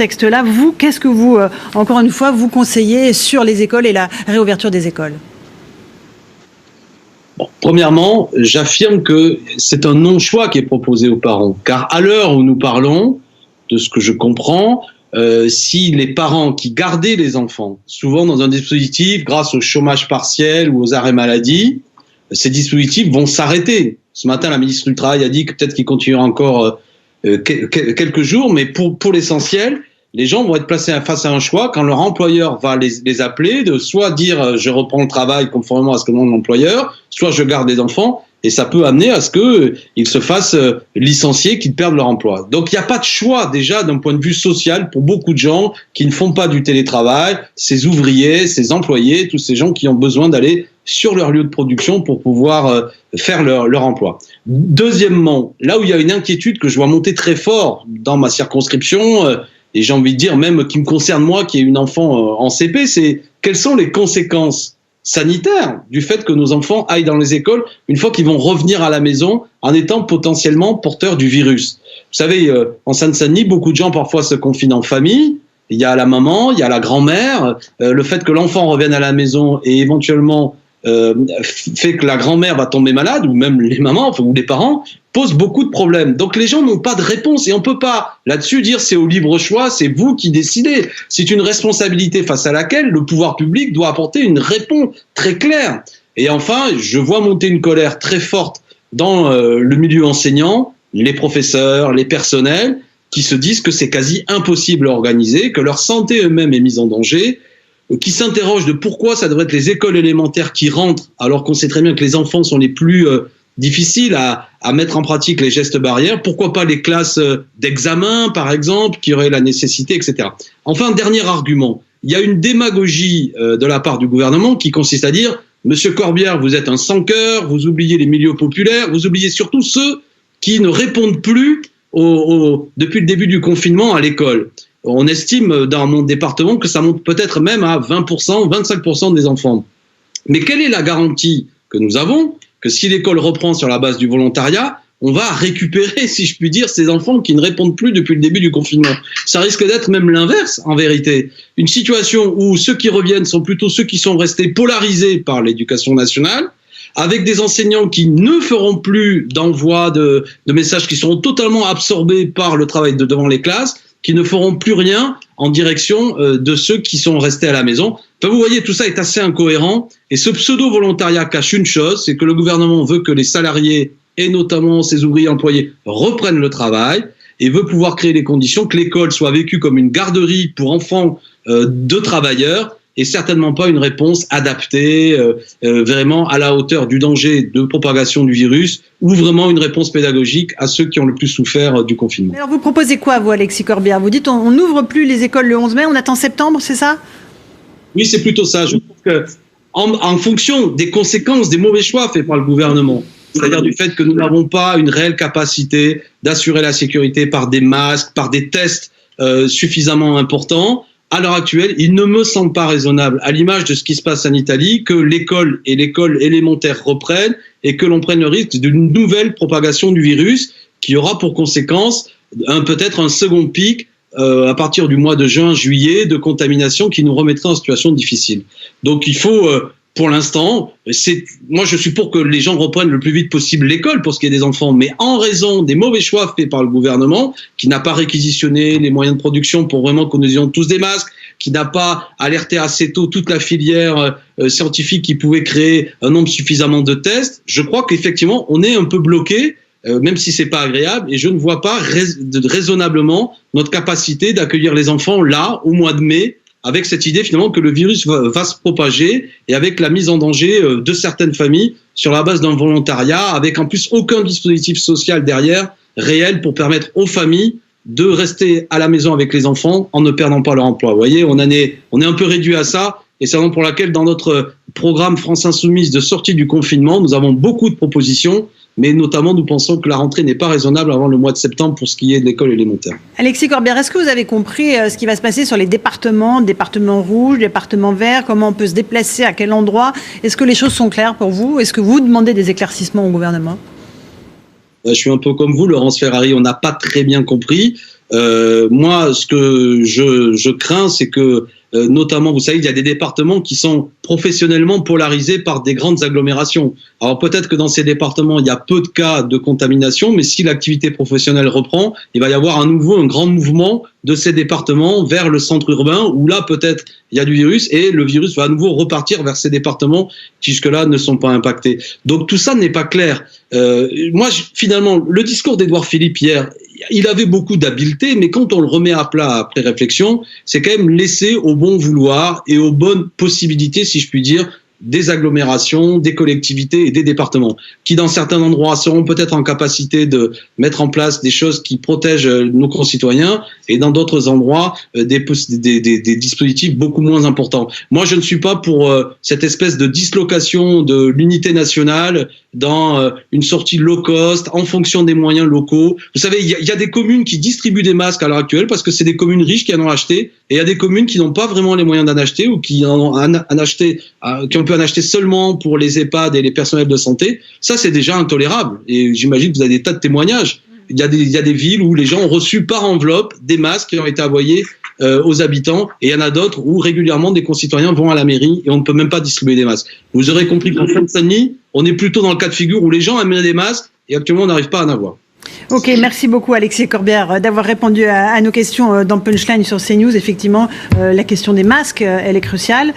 contexte-là, vous, qu'est-ce que vous, encore une fois, vous conseillez sur les écoles et la réouverture des écoles ? Bon, premièrement, j'affirme que c'est un non-choix qui est proposé aux parents. Car à l'heure où nous parlons, de ce que je comprends, si les parents qui gardaient les enfants, souvent dans un dispositif grâce au chômage partiel ou aux arrêts maladie, ces dispositifs vont s'arrêter. Ce matin, la ministre du Travail a dit que peut-être qu'il continuera encore quelques jours, mais pour l'essentiel, les gens vont être placés face à un choix quand leur employeur va les appeler, de soit dire je reprends le travail conformément à ce que demande l'employeur, soit je garde les enfants, et ça peut amener à ce qu'ils se fassent licencier, qu'ils perdent leur emploi. Donc il n'y a pas de choix déjà d'un point de vue social pour beaucoup de gens qui ne font pas du télétravail, ces ouvriers, ces employés, tous ces gens qui ont besoin d'aller sur leur lieu de production pour pouvoir faire leur emploi. Deuxièmement, là où il y a une inquiétude que je vois monter très fort dans ma circonscription, et j'ai envie de dire même qui me concerne moi, qui ai une enfant en CP, c'est quelles sont les conséquences sanitaires du fait que nos enfants aillent dans les écoles une fois qu'ils vont revenir à la maison en étant potentiellement porteurs du virus. Vous savez, en Seine-Saint-Denis, beaucoup de gens parfois se confinent en famille. Il y a la maman, il y a la grand-mère. Le fait que l'enfant revienne à la maison et éventuellement fait que la grand-mère va tomber malade, ou même les mamans, enfin, ou les parents, pose beaucoup de problèmes. Donc les gens n'ont pas de réponse, et on ne peut pas là-dessus dire c'est au libre choix, c'est vous qui décidez. C'est une responsabilité face à laquelle le pouvoir public doit apporter une réponse très claire. Et enfin, je vois monter une colère très forte dans le milieu enseignant, les professeurs, les personnels, qui se disent que c'est quasi impossible à organiser, que leur santé eux-mêmes est mise en danger, qui s'interrogent de pourquoi ça devrait être les écoles élémentaires qui rentrent, alors qu'on sait très bien que les enfants sont les plus difficiles à mettre en pratique les gestes barrières. Pourquoi pas les classes d'examen, par exemple, qui auraient la nécessité, etc. Enfin, dernier argument, il y a une démagogie de la part du gouvernement qui consiste à dire « Monsieur Corbière, vous êtes un sans-cœur, vous oubliez les milieux populaires, vous oubliez surtout ceux qui ne répondent plus depuis le début du confinement à l'école ». On estime dans mon département que ça monte peut-être même à 20%, 25% des enfants. Mais quelle est la garantie que nous avons que si l'école reprend sur la base du volontariat, on va récupérer, si je puis dire, ces enfants qui ne répondent plus depuis le début du confinement? Ça risque d'être même l'inverse, en vérité. Une situation où ceux qui reviennent sont plutôt ceux qui sont restés polarisés par l'éducation nationale, avec des enseignants qui ne feront plus d'envoi de messages, qui seront totalement absorbés par le travail devant les classes, qui ne feront plus rien en direction de ceux qui sont restés à la maison. Enfin, vous voyez, tout ça est assez incohérent. Et ce pseudo-volontariat cache une chose, c'est que le gouvernement veut que les salariés, et notamment ses ouvriers employés, reprennent le travail et veut pouvoir créer les conditions que l'école soit vécue comme une garderie pour enfants de travailleurs, et certainement pas une réponse adaptée, vraiment à la hauteur du danger de propagation du virus, ou vraiment une réponse pédagogique à ceux qui ont le plus souffert du confinement. Alors vous proposez quoi, vous, Alexis Corbière? Vous dites on n'ouvre plus les écoles le 11 mai, on attend septembre, c'est ça? Oui, c'est plutôt ça. Je trouve que en fonction des conséquences des mauvais choix faits par le gouvernement, c'est-à-dire du fait que nous n'avons pas une réelle capacité d'assurer la sécurité par des masques, par des tests suffisamment importants, à l'heure actuelle, il ne me semble pas raisonnable, à l'image de ce qui se passe en Italie, que l'école et l'école élémentaire reprennent et que l'on prenne le risque d'une nouvelle propagation du virus qui aura pour conséquence peut-être un second pic à partir du mois de juin, juillet, de contamination qui nous remettrait en situation difficile. Donc il faut, pour l'instant, moi je suis pour que les gens reprennent le plus vite possible l'école pour ce qui est des enfants, mais en raison des mauvais choix faits par le gouvernement, qui n'a pas réquisitionné les moyens de production pour vraiment que nous ayons tous des masques, qui n'a pas alerté assez tôt toute la filière scientifique qui pouvait créer un nombre suffisamment de tests, je crois qu'effectivement on est un peu bloqué, même si c'est pas agréable, et je ne vois pas raisonnablement notre capacité d'accueillir les enfants là, au mois de mai, avec cette idée finalement que le virus va se propager, et avec la mise en danger de certaines familles sur la base d'un volontariat, avec en plus aucun dispositif social derrière réel pour permettre aux familles de rester à la maison avec les enfants en ne perdant pas leur emploi. Vous voyez, on est un peu réduit à ça, et c'est la raison pour laquelle dans notre programme France Insoumise de sortie du confinement, nous avons beaucoup de propositions, mais notamment nous pensons que la rentrée n'est pas raisonnable avant le mois de septembre pour ce qui est de l'école élémentaire. Alexis Corbière, est-ce que vous avez compris ce qui va se passer sur les départements rouges, départements verts, comment on peut se déplacer, à quel endroit? Est-ce que les choses sont claires pour vous? Est-ce que vous demandez des éclaircissements au gouvernement? je suis un peu comme vous, Laurence Ferrari, on n'a pas très bien compris. Moi, ce que je crains, c'est que notamment, vous savez, il y a des départements qui sont professionnellement polarisés par des grandes agglomérations. Alors peut-être que dans ces départements, il y a peu de cas de contamination, mais si l'activité professionnelle reprend, il va y avoir à nouveau un grand mouvement de ces départements vers le centre urbain, où là, peut-être, il y a du virus, et le virus va à nouveau repartir vers ces départements qui jusque-là ne sont pas impactés. Donc tout ça n'est pas clair. Moi, finalement, le discours d'Édouard Philippe hier, il avait beaucoup d'habileté, mais quand on le remet à plat après réflexion, c'est quand même laissé au bon vouloir et aux bonnes possibilités, si je puis dire, des agglomérations, des collectivités et des départements, qui dans certains endroits seront peut-être en capacité de mettre en place des choses qui protègent nos concitoyens, et dans d'autres endroits des dispositifs beaucoup moins importants. Moi, je ne suis pas pour cette espèce de dislocation de l'unité nationale dans une sortie low cost en fonction des moyens locaux. Vous savez, il y a des communes qui distribuent des masques à l'heure actuelle parce que c'est des communes riches qui en ont acheté, et il y a des communes qui n'ont pas vraiment les moyens d'en acheter, ou qui en ont acheté, qui ont pu en acheter seulement pour les EHPAD et les personnels de santé. Ça, c'est déjà intolérable. Et j'imagine que vous avez des tas de témoignages. Il y a des villes où les gens ont reçu par enveloppe des masques qui ont été envoyés aux habitants, et il y en a d'autres où régulièrement des concitoyens vont à la mairie et on ne peut même pas distribuer des masques. Vous aurez compris qu'en Seine-Saint-Denis, on est plutôt dans le cas de figure où les gens amènent des masques et actuellement on n'arrive pas à en avoir. Ok, merci beaucoup Alexis Corbière d'avoir répondu à nos questions dans Punchline sur CNews. Effectivement, la question des masques, elle est cruciale.